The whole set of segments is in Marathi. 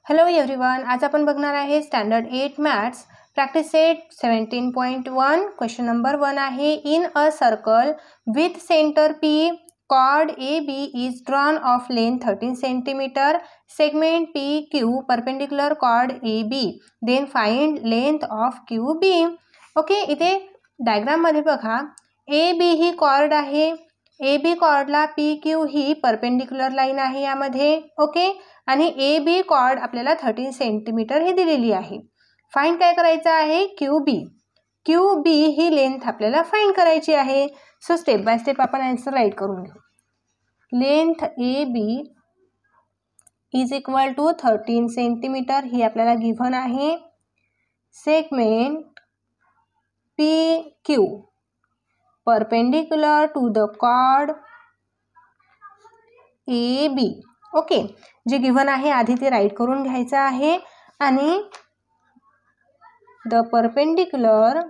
हेलो एवरीवन, आज आपण बघणार आहे standard 8 maths practice set 17.1 question number 1 आहे. In a circle with centre P, chord AB is drawn of length 13 cm, segment PQ perpendicular chord AB, then find length of QB. Okay, इथे डायग्राम मध्ये बघा, AB ही कॉर्ड आहे, AB कॉर्डला PQ ही परपेंडिक्युलर लाईन आहे यामध्ये. ओके, आणि AB कॉर्ड आपल्याला 13 सेंटीमीटर ही दिलेली आहे. फाइंड काय करायचं आहे? QB ही लेंथ आपल्याला फाइंड करायची आहे. सो स्टेप बाय स्टेप आपण आन्सर राईट करून घेऊ. Length AB is equal to 13 centimetre ही आपल्याला गिव्हन आहे. Segment PQ perpendicular to the chord AB. Okay, जे गिव्हन आहे आधी ते राईट करून घ्यायचं आहे. आणि the perpendicular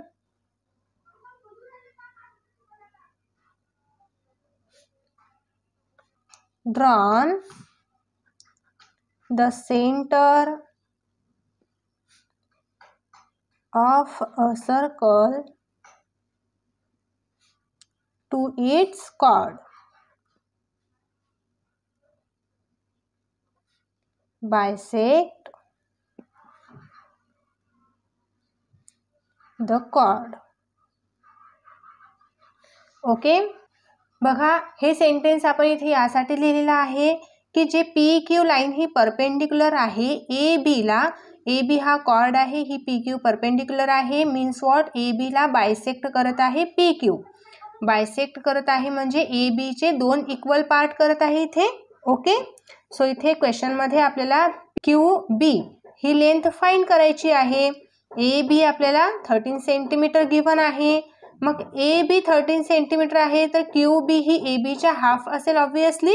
drawn the centre of a circle to its chord bisect the chord. Okay, बघा हे सेंटेन्स आपण इथे यासाठी लिहिलेला आहे की जे PQ लाईन ही परपेंडिक्युलर आहे AB ला. AB हा कॉर्ड आहे, ही PQ परपेंडिक्युलर आहे. Means what? AB ला बायसेक्ट करत आहे PQ. बायसेक्ट करत आहे म्हणजे AB चे दोन इक्वल पार्ट करत आहे इथे. ओके, सो इथे क्वेश्चन मध्ये आपल्याला QB ही लेंथ फाइंड करायची आहे. AB आपल्याला 13 सेंटीमीटर गिव्हन आहे. मग AB 13 सेंटीमीटर आहे तर QB ही AB च्या हाफ असेल ऑब्वियसली.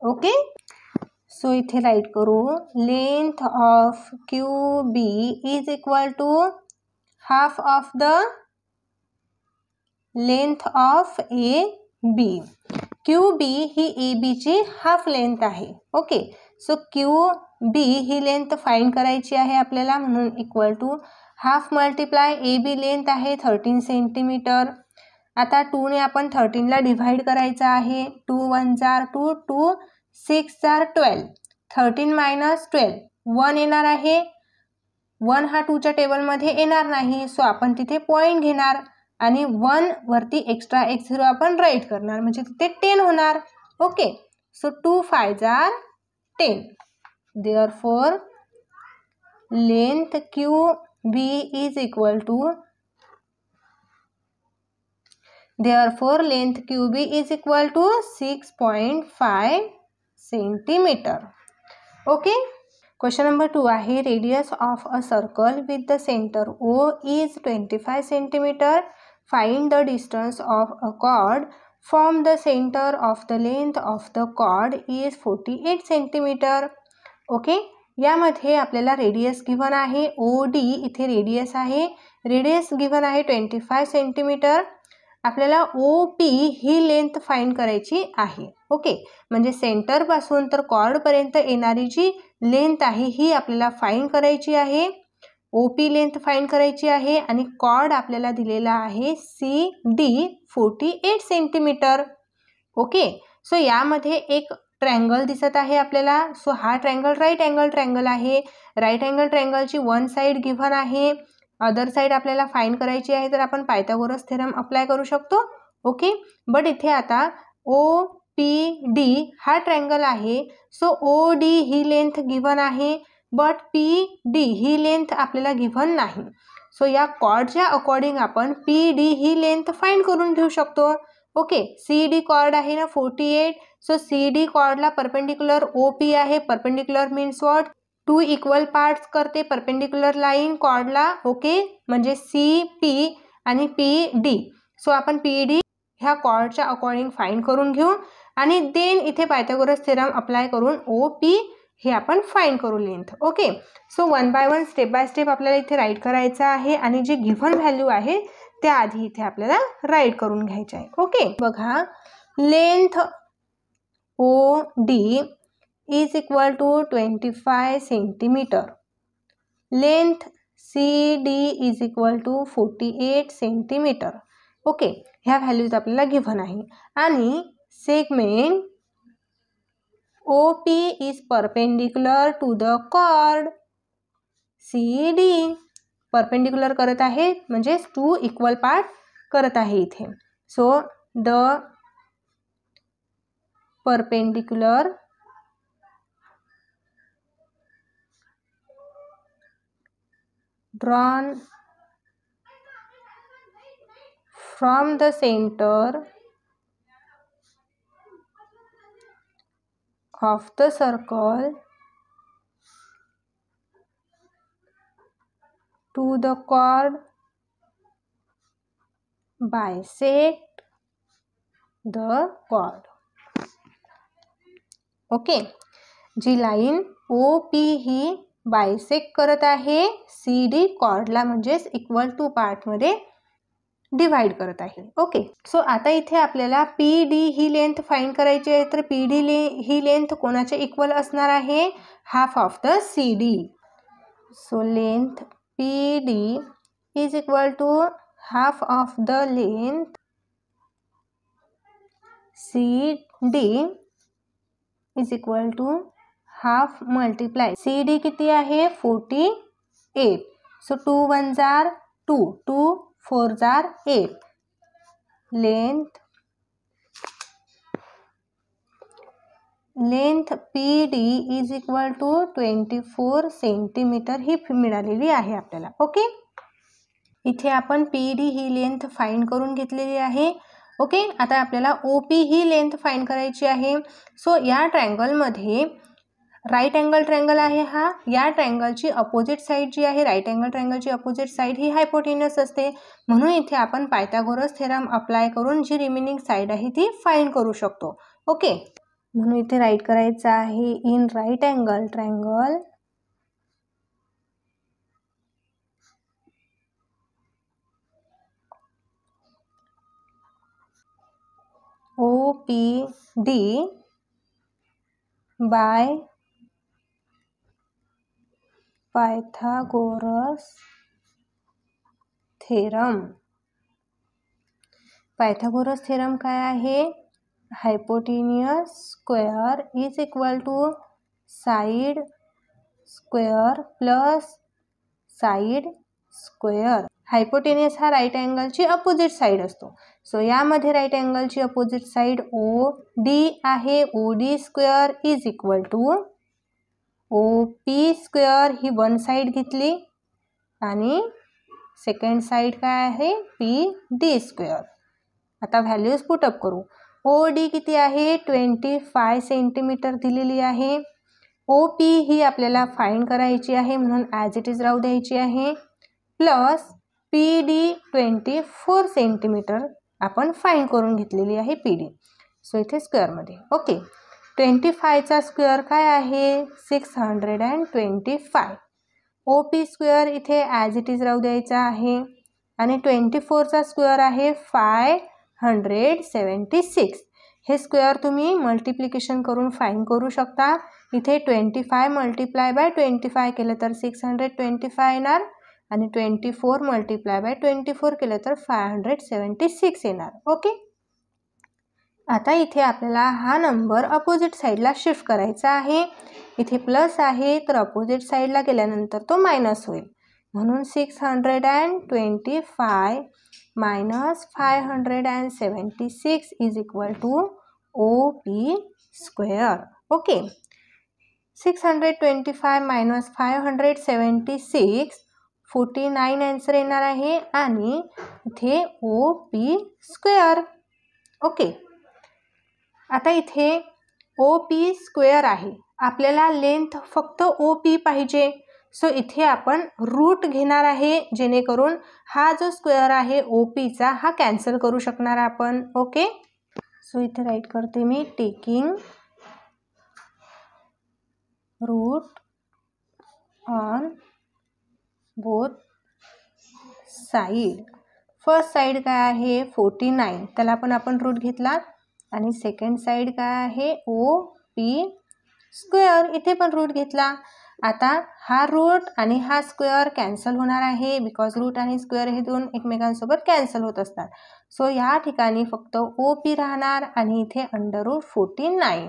ओके, सो इथे राईट करू. Length of QB is equal to half of the length of AB. QB ही AB ची हाफ लेंथ आहे. ओके, सो QB ही लेंथ फाइंड करायची आहे आपल्याला, म्हणून equal to half multiply AB length आहे 13 सेंटीमीटर. आता 2 ने आपण 13 ला डिवाइड करायचं आहे. 2 1 जार 2, 2 6 जार 12. 13 मायनस 12 1 येणार आहे. 1 हा 2 च्या टेबलमध्ये येणार नाही, सो आपण तिथे पॉइंट घेणार आणि 1 वरती एक्स्ट्रा x0 आपण राईट करणार म्हणजे तिथे 10 होणार. Okay, so 2 5 jar 10. Therefore length QB is equal to 6.5 centimeter. Okay, question number 2 आहे. radius of a circle with the center O is 25 centimeter. Find the distance of a chord from the center of the length of the chord is 48 centimeter. Okay, यामध्ये आपल्याला रेडियस गिव्हन आहे OD. इथे रेडियस आहे, रेडियस गिव्हन आहे 25 सेंटीमीटर. आपल्याला OP ही लेंथ फाइंड करायची आहे. ओके, म्हणजे सेंटर पासून तर कॉर्ड पर्यंत येणारी जी लेंथ आहे ही आपल्याला फाइंड करायची आहे. OP लेंथ फाइंड करायची आहे आणि कॉर्ड आपल्याला दिलेला आहे CD 48 सेंटीमीटर. ओके, सो यामध्ये एक ट्रायंगल दिसत आहे आपल्याला. सो हा ट्रायंगल राईट अँगल ट्रायंगल आहे. राईट अँगल ट्रायंगलची वन साइड गिव्हन आहे, अदर साइड आपल्याला फाइंड करायची आहे, तर आपण पायथागोरस थेरम अप्लाय करू शकतो. ओके, बट इथे आता OPD हा ट्रायंगल आहे. सो OD ही लेंथ गिव्हन आहे, बट PD ही लेंथ आपल्याला गिव्हन नाही. सो या कॉर्डच्या अकॉर्डिंग आपण PD ही लेंथ फाइंड करून घेऊ शकतो. ओके, CD कॉर्ड आहे ना 48. सो CD कॉर्डला परपेंडिक्युलर OP आहे. Perpendicular means what? 2 equal parts करते परपेंडिक्युलर लाईन कॉर्डला. ओके, म्हणजे CP आणि PD. सो आपण PD ह्या कॉर्डच्या अकॉर्डिंग फाइंड करून घेऊ आणि देन इथे पायथागोरस थेरम अप्लाय करून OP हे आपण फाइंड करू length. Okay, so 1 by 1 step by step आपल्याला इथे राईट करायचं आहे आणि जे गिव्हन व्हॅल्यू आहे त्या आधी इथे आपल्याला राईट करून घ्यायचे आहे. ओके, बघा length OD is equal to 25 centimeter. Length CD is equal to 48 centimeter. Okay, ह्या व्हॅल्यूज आपल्याला गिव्हन आहे. आणि segment OP is perpendicular to the chord CD. Perpendicular करत आहे म्हणजे 2 इक्वल पार्ट करत आहे इथे. So the perpendicular drawn from the center of the circle to the chord bisect the chord. Okay, जी लाईन OP ही बायसेक्ट करत आहे CD कॉर्डला म्हणजेच इक्वल टू पार्टमध्ये डिवाइड करत आहे. ओके, सो आता इथे आपल्याला PD ही लेंथ फाइंड करायची आहे. तर PD ही लेंथ कोणाच्या इक्वल असणार आहे? Half of the CD. So length PD is equal to half of the length CD is equal to half multiply CD किती आहे? 48. सो 2 1 जार 2, 2 4 जार 8. Length PD is equal to 24 centimetre ही मिळालेली आहे आपल्याला. ओके, इथे आपण PD ही लेंथ फाइंड करून घेतलेली आहे. ओके, आता आपल्याला OP ही लेंथ फाइंड करायची आहे. सो या ट्रायंगलमध्ये राईट अँगल ट्रायंगल आहे हा. या ट्रायंगलची अपोजिट साईड जी आहे, राईट अँगल ट्रायंगलची अपोजिट साईड ही हायपोटेन्युस असते. म्हणून इथे आपण पायथागोरस थेरम अप्लाय करून जी रिमेनिंग साईड आहे ती फाइंड करू शकतो. ओके, म्हणून इथे राईट करायचं आहे in right angle triangle OPD by Pythagoras theorem. Pythagoras theorem काय आहे? Hypotenuse square is equal to side square plus side square. Hypotenuse हा राईट अँगलची अपोजिट साईड असतो. सो यामध्ये राईट अँगलची अपोजिट साईड OD आहे. OD square is equal to OP square ही वन साईड घेतली आणि सेकंड साईड काय आहे? PD square. आता व्हॅल्यूज पुटअप करू. OD किती आहे? 25 सेंटीमीटर दिलेली आहे. OP ही आपल्याला फाइंड करायची आहे म्हणून ॲज इट इज राहू द्यायची आहे. प्लस PD 24 सेंटीमीटर आपण फाइंड करून घेतलेली आहे PD. सो इथे स्क्वेअरमध्ये. ओके, 25चा स्क्वेअर काय आहे? 625. OP स्क्वेअर इथे ॲज इट इज राहू द्यायचा आहे. आणि 24चा स्क्वेअर आहे 576. हे स्क्वेअर तुम्ही मल्टिप्लिकेशन करून फाइंड करू शकता. इथे 25 मल्टिप्लाय बाय 25 केलं तर 625 येणार आणि 24 मल्टिप्लाय बाय 24 केलं तर 576 येणार. ओके, आता इथे आपल्याला हा नंबर अपोजिट साईडला शिफ्ट करायचा आहे. इथे प्लस आहे तर अपोजिट साईडला गेल्यानंतर तो मायनस होईल. म्हणून 625 minus 576 is equal to OP square. Okay, 625 minus 576 49 answer येणार आहे आणि इथे OP स्क्वेअर. ओके, आता इथे OP स्क्वेअर आहे. आपल्याला लेंथ फक्त OP पाहिजे. सो इथे आपण रूट घेणार आहे जेणेकरून हा जो स्क्वेअर आहे OPचा हा कॅन्सल करू शकणार आपण. ओके, सो इथे राईट करते मी taking root on both side. First side काय आहे? 49, त्याला पण आपण रूट घेतला. आणि सेकंड साईड काय आहे? OP स्क्वेअर, इथे पण रूट घेतला. आता हा रूट आणि हा स्क्वेअर कॅन्सल होणार आहे बिकॉज रूट आणि स्क्वेअर हे दोन एकमेकांसोबत कॅन्सल होत असतात. सो या ठिकाणी फक्त OP राहणार आणि इथे √49.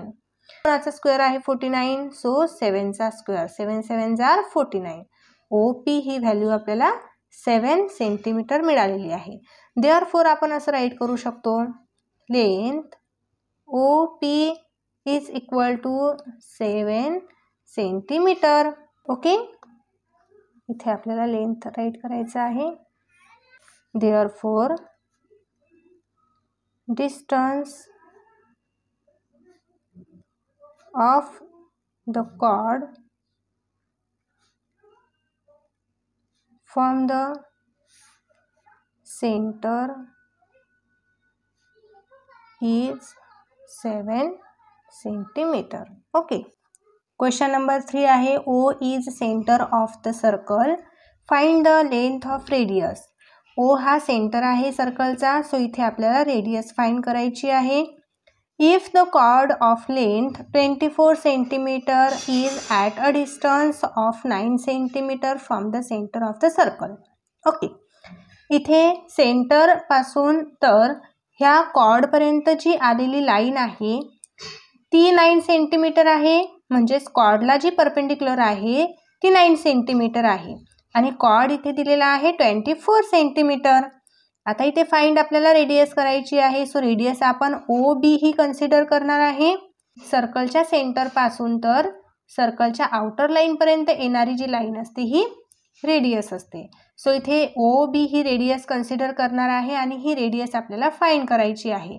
कोणाचा स्क्वेअर आहे 49, सो 7चा स्क्वेअर, 7 7 जार 49. OP ही व्हॅल्यू आपल्याला 7 सेंटीमीटर मिळालेली आहे. देअरफॉर आपण असं राईट करू शकतो, length OP is equal to 7 centimetre. Okay, इथे आपल्याला लेंथ राईट करायचं आहे. Therefore distance of the chord from the centre is 7 centimetre. Okay, question number 3 आहे, O is centre of the circle, find the length of radius. O हा सेंटर आहे सर्कलचा, सो इथे आपल्याला रेडियस फाइंड करायची आहे. If the chord of length 24 centimetre is at a distance of 9 centimetre from the centre of the circle. Okay, इथे सेंटर पासून तर ह्या कॉर्डपर्यंत जी आलेली लाईन आहे ती 9 सेंटीमीटर आहे, म्हणजेच कॉर्डला जी परपेंडिक्युलर आहे ती 9 सेंटीमीटर आहे आणि कॉर्ड इथे दिलेला आहे 24 सेंटीमीटर. आता इथे फाइंड आपल्याला रेडियस करायची आहे. सो रेडियस आपण OB ही कन्सिडर करणार आहे. सर्कलच्या सेंटरपासून तर सर्कलच्या आउटर लाईनपर्यंत येणारी जी लाईन असते ही रेडियस असते. सो इथे OB ही रेडियस कन्सिडर करणार आहे आणि ही रेडियस आपल्याला फाइंड करायची आहे.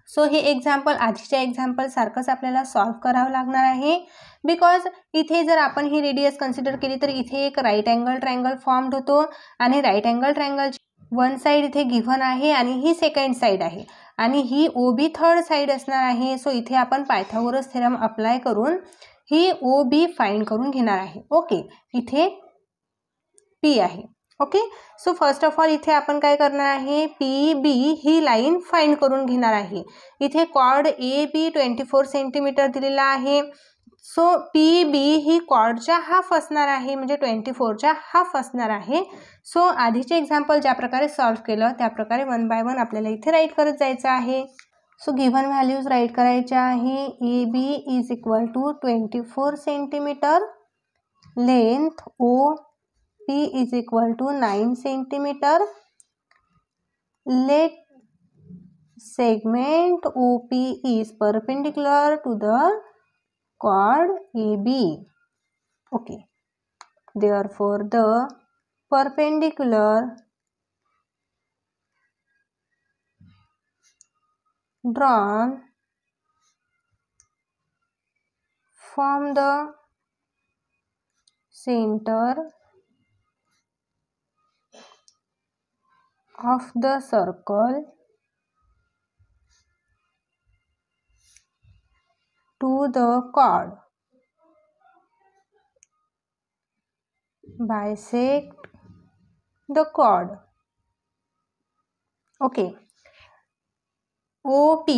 सो हे एक्झाम्पल आधीच्या एक्झाम्पल सारखंच आपल्याला सॉल्व करावं लागणार आहे बिकॉज इथे जर आपण ही रेडियस कन्सिडर केली तर इथे एक राईट अँगल ट्रायंगल फॉर्म्ड होतो आणि राईट अँगल ट्रायंगलची वन साईड इथे गिव्हन आहे आणि ही सेकंड साईड आहे आणि ही OB थर्ड साईड असणार आहे. सो इथे आपण पायथागोरस थेरम अप्लाय करून ही OB फाइंड करून घेणार आहे. ओके, इथे P आहे. Okay, so first of all इथे आपण काय करणार आहे, PB ही लाईन फाइंड करून घेणार आहे. इथे कॉर्ड AB 24 सेंटीमीटर दिलेला आहे. सो PB ही कॉर्डच्या हाफ असणार आहे, म्हणजे 24च्या हाफ असणार आहे. सो आधीचे एक्झाम्पल ज्या प्रकारे सॉल्व्ह केलं त्या प्रकारे 1 बाय 1 आपल्याला इथे राईट करत जायचं आहे. सो गिव्हन व्हॅल्यूज राईट करायच्या आहे. AB is equal to 24 centimetre, length OP is equal to 9 centimeter. Let segment OP is perpendicular to the chord AB. Okay, therefore the perpendicular drawn from the center of the circle to the chord bisect the chord. Okay, OP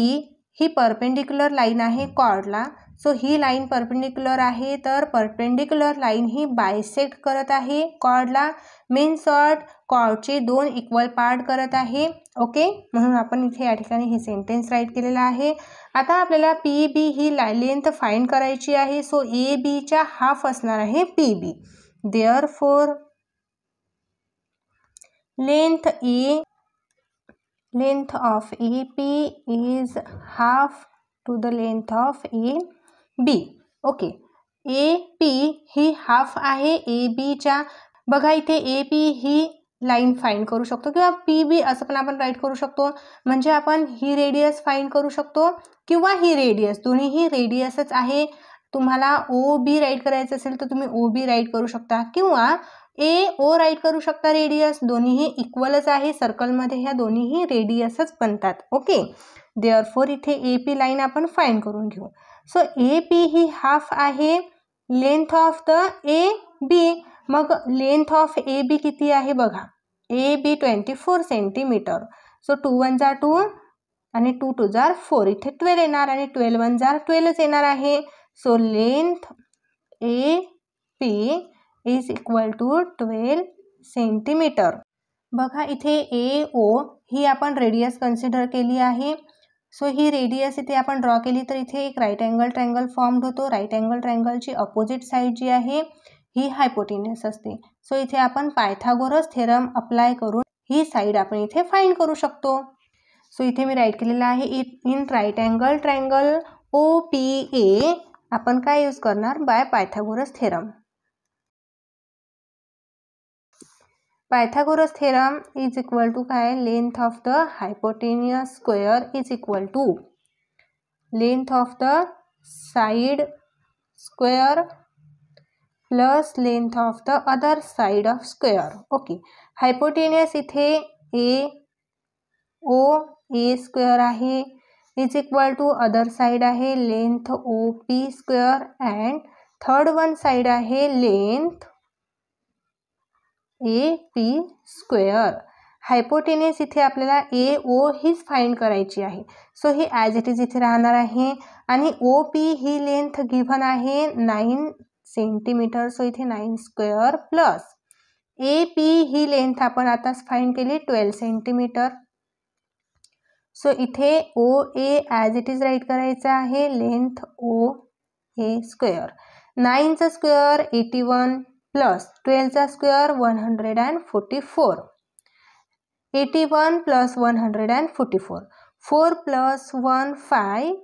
he perpendicular line आहे कॉर्डला. सो ही लाईन परपेंडिक्युलर आहे तर परपेंडिक्युलर लाईन ही बायसेक्ट करत आहे कॉर्डला, मीन्स कॉर्डचे 2 इक्वल पार्ट करत आहे. ओके, म्हणून आपण इथे या ठिकाणी हे सेंटेन्स राईट केलेलं आहे. आता आपल्याला PB ही लेंथ फाइंड करायची आहे. सो ABच्या हाफ असणार आहे PB. Therefore length of AP is half to the length of AB. Okay, AP he half आहे ABच्या. बघा इथे AP ही लाईन फाइंड करू शकतो किंवा PB असं पण आपण राईट करू शकतो, म्हणजे आपण ही रेडियस फाइंड करू शकतो किंवा ही रेडियस, दोन्हीही रेडियसच आहे. तुम्हाला OB राईट करायचं असेल तर तुम्ही OB राईट करू शकता किंवा AO राईट करू शकता रेडियस, दोन्हीही इक्वलच आहे. सर्कलमध्ये ह्या दोन्हीही रेडियसच बनतात. ओके, देअरफॉर इथे AP लाईन आपण फाइंड करून घेऊ. सो AP ही हाफ आहे लेंथ ऑफ द AB. मग लेंथ ऑफ AB किती आहे बघा, AB 24 सेंटीमीटर. सो 2 1 जा 2 आणि 2 2 जा 4, इथे 12 येणार आणि 12 1 जा 12च येणार आहे. So length AP is equal to 12 centimetre. बघा इथे AO ही आपण रेडियस कन्सिडर केली आहे. सो ही रेडियस इथे आपण ड्रॉ केली तर इथे एक राईट अँगल ट्रायंगल फॉर्म होतो. राईट अँगल ट्रायंगलची अपोजिट साईड जी आहे ही हायपोटेन्यूस असते. सो इथे आपण पायथागोरस थेरम अप्लाय करून ही साईड आपण इथे फाइंड करू शकतो. सो इथे मी राईट केलेलं आहे in right angle triangle OPA आपण काय यूज करणार by Pythagoras theorem. Pythagoras theorem is equal to काय length of the hypotenuse square is equal to length of the side square plus length of the other side of square. Okay, hypotenuse इथे A स्क्वेअर आहे is equal to other side आहे length OP square and third one side आहे लेंथ AP स्क्वेअर. हायपोटेन्यूस इथे आपल्याला AO हीच फाइंड करायची आहे. So he as it is इथे राहणार आहे आणि OP ही लेंथ गिव्हन आहे 9 सेंटीमीटर. सो इथे 9 स्क्वेअर प्लस AP ही लेंथ आपण आताच फाइंड केली 12 सेंटीमीटर. सो इथे OA as it is write करायचं आहे लेंथ OA स्क्वेअर. 9चा स्क्वेअर 81 प्लस 12चा स्क्वेअर 144. 81 प्लस 144. 4 प्लस 1 5.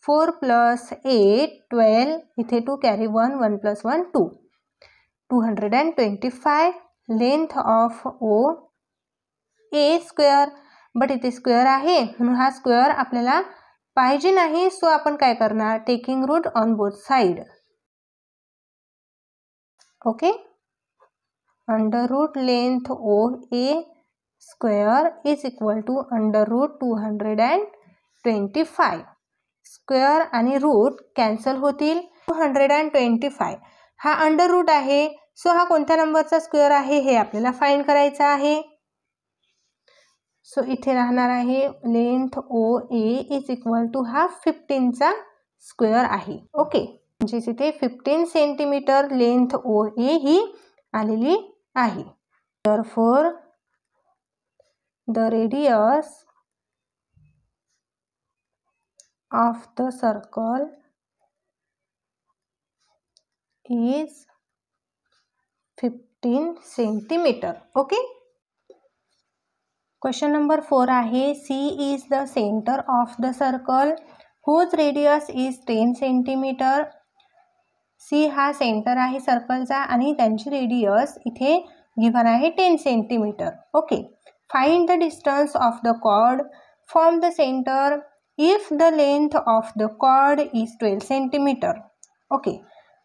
4 प्लस 8 12. इथे 2 carry 1. 1 plus 1 2. 225 length of OA square. But इथे स्क्वेअर आहे म्हणून हा स्क्वेअर आपल्याला पाहिजे नाही. सो आपण काय करणार taking root on both side. Okay, under root length OA square is equal to under root 225. Square आणि रूट कॅन्सल होतील. 225 हा अंडर रूट आहे. सो हा कोणत्या नंबरचा स्क्वेअर आहे हे आपल्याला फाइंड करायचं आहे. सो इथे राहणार आहे length OA is equal to हा 15चा स्क्वेअर आहे. ओके, म्हणजेच इथे 15 सेंटीमीटर लेंथ OA ही आलेली आहे. Therefore the radius of the circle is 15 centimetre. Okay, question number 4 आहे C is the center of the circle whose radius is 10 centimetre. C हा सेंटर आहे सर्कलचा आणि त्यांची रेडियस इथे गिव्हन आहे 10 centimetre. Okay, find the distance of the chord from the centre if the length of the chord is 12 centimetre. Okay,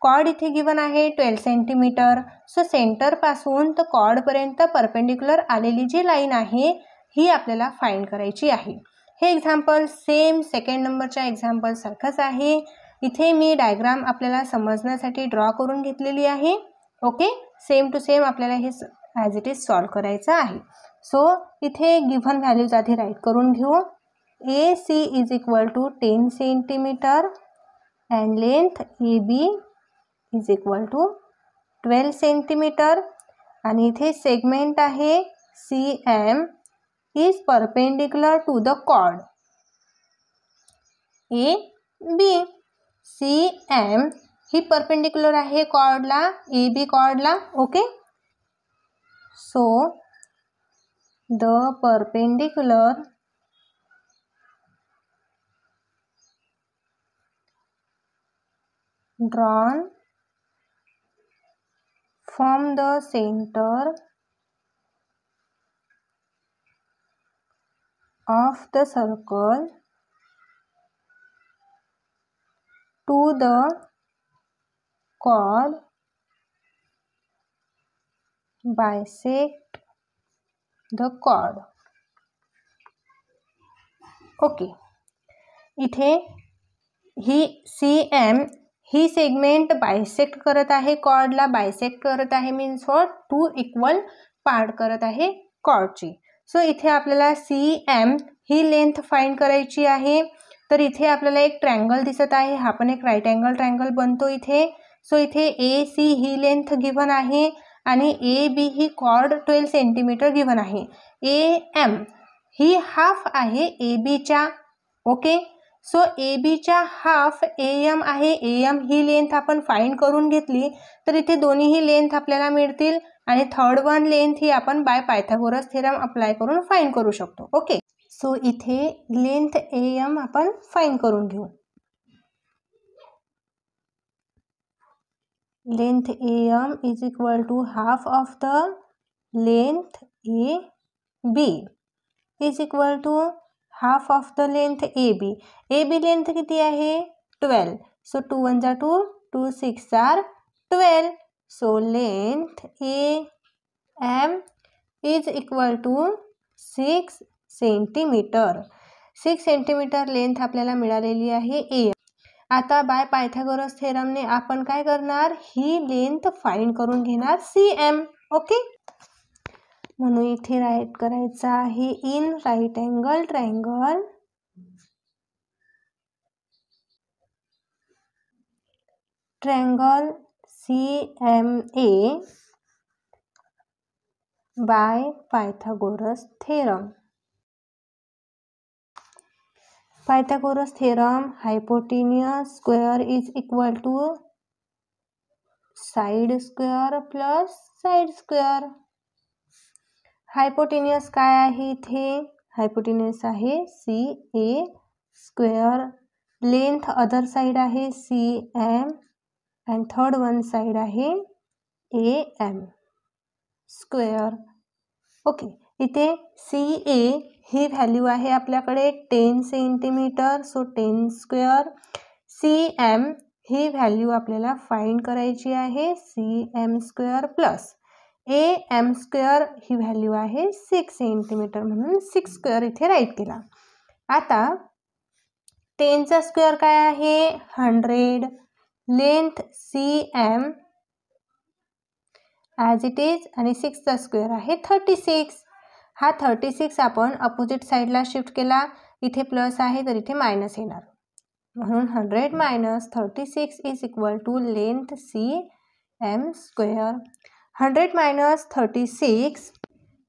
chord इथे गिव्हन आहे 12 सेंटीमीटर. सो सेंटरपासून तर कॉर्डपर्यंत परपेंडिक्युलर आलेली जी लाईन आहे ही आपल्याला फाइंड करायची आहे. हे एक्झाम्पल सेम सेकंड नंबरच्या एक्झाम्पल सारखंच आहे. इथे मी डायग्राम आपल्याला समजण्यासाठी ड्रॉ करून घेतलेली आहे. ओके, सेम टू सेम आपल्याला हे ॲज इट इज सॉल्व करायचं आहे. सो इथे गिव्हन व्हॅल्यूज आधी राईट करून घेऊ. AC is equal to 10 centimetre and length AB is equal to 12 centimetre आणि इथे सेगमेंट आहे CM is perpendicular to the chord AB. CM ही परपेंडिक्युलर आहे कॉर्डला AB कॉर्डला. Okay, so the perpendicular drawn from the center of the circle to the chord bisect the chord. Okay, इथे ही CM ही सेगमेंट बायसेक्ट करत आहे कॉर्डला. बायसेक्ट करत आहे मीन्स व्हॉट 2 इक्वल पार्ट करत आहे कॉर्डची. सो इथे आपल्याला CM ही लेंथ फाइंड करायची आहे. तर इथे आपल्याला एक ट्रायंगल दिसत आहे, हा पण एक राईट अँगल ट्रायंगल बनतो इथे. सो इथे AC ही लेंथ गिवन आहे आणि AB ही कॉर्ड 12 सेंटीमीटर गिवन आहे. AM ही हाफ आहे ABच्या. ओके, सो ABच्या हाफ AM आहे. AM ही लेंथ आपण फाइंड करून घेतली तर इथे दोन्हीही लेंथ आपल्याला मिळतील आणि थर्ड वन लेंथ ही आपण बाय पायथागोरस थेरम अप्लाय करून फाइंड करू शकतो. ओके, सो इथे लेंथ AM आपण फाइंड करून घेऊ. Length AM is equal to half of the length AB is equal to half of the length AB. AB length किती आहे 12. So 2 1 जा 2, 2 6 are 12. So length AM is equal to 6 centimetre. 6 centimetre length आपल्याला मिळालेली आहे AM. आता बाय पायथागोरस थेरमने आपण काय करणार, ही लेंथ फाइंड करून घेणार CM. ओके, म्हणून इथे राईट करायचं आहे in right angle triangle triangle CMA by Pythagoras theorem. Pythagoras theorem, hypotenuse square is equal to side square plus side square. hypotenuse काय आहे इथे, hypotenuse आहे CA square. length other side आहे CM and third one side आहे AM square. ओके, इथे CA ही व्हॅल्यू आहे आपल्याकडे 10 सेंटीमीटर. So 10 square. CM ही व्हॅल्यू आपल्याला फाइंड करायची आहे CM square plus AM square he value आहे 6 सेंटीमीटर, म्हणून 6 स्क्वेअर इथे राईट केला. आता 10चा स्क्वेअर काय आहे 100. Length CM as it is आणि 6चा स्क्वेअर आहे 36. हा 36 आपण अपोजिट साईडला शिफ्ट केला, इथे प्लस आहे तर इथे मायनस येणार, म्हणून 100 minus 36 is equal to length CM square. 100 minus 36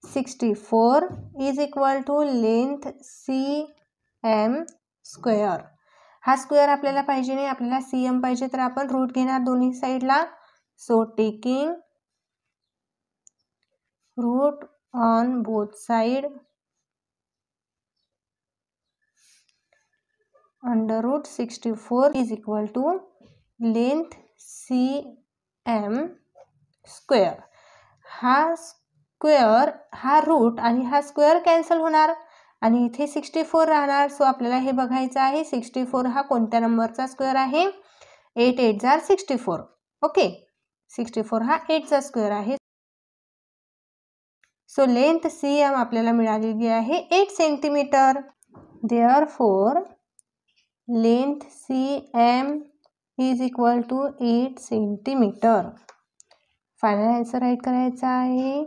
64 is equal to length CM square. हा स्क्वेअर आपल्याला पाहिजे नाही, आपल्याला CM पाहिजे तर आपण रूट घेणार दोन्ही साईडला. So taking root on both side, under root 64 is equal to length CM square. हा स्क्वेअर हा रूट आणि हा स्क्वेअर कॅन्सल होणार आणि इथे 64 राहणार. सो आपल्याला हे बघायचं आहे 64 हा कोणत्या नंबरचा स्क्वेअर आहे. 8 8 जार 64. ओके, 64 हा 8चा स्क्वेअर आहे. सो लेंथ CM आपल्याला मिळालेली आहे 8 centimetre. Therefore length CM is equal to 8 centimetre. Final answer write करायचा आहे.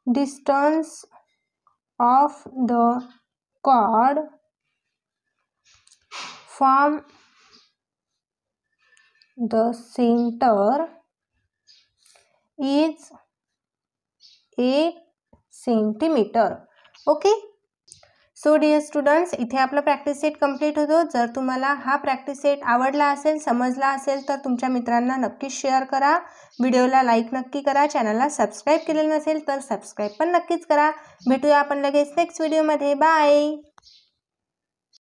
Distance of the chord from the centre is 8 centimetre. Okay, so dear students, इथे आपला प्रॅक्टिस सेट कंप्लीट होतो. जर तुम्हाला हा प्रॅक्टिस सेट आवडला असेल, समजला असेल तर तुमच्या मित्रांना नक्कीच शेअर करा. व्हिडिओला लाईक नक्की करा. चॅनलला सबस्क्राईब केलेलं नसेल तर सबस्क्राईब पण नक्कीच करा. भेटूया आपण लगेच नेक्स्ट व्हिडिओमध्ये. बाय.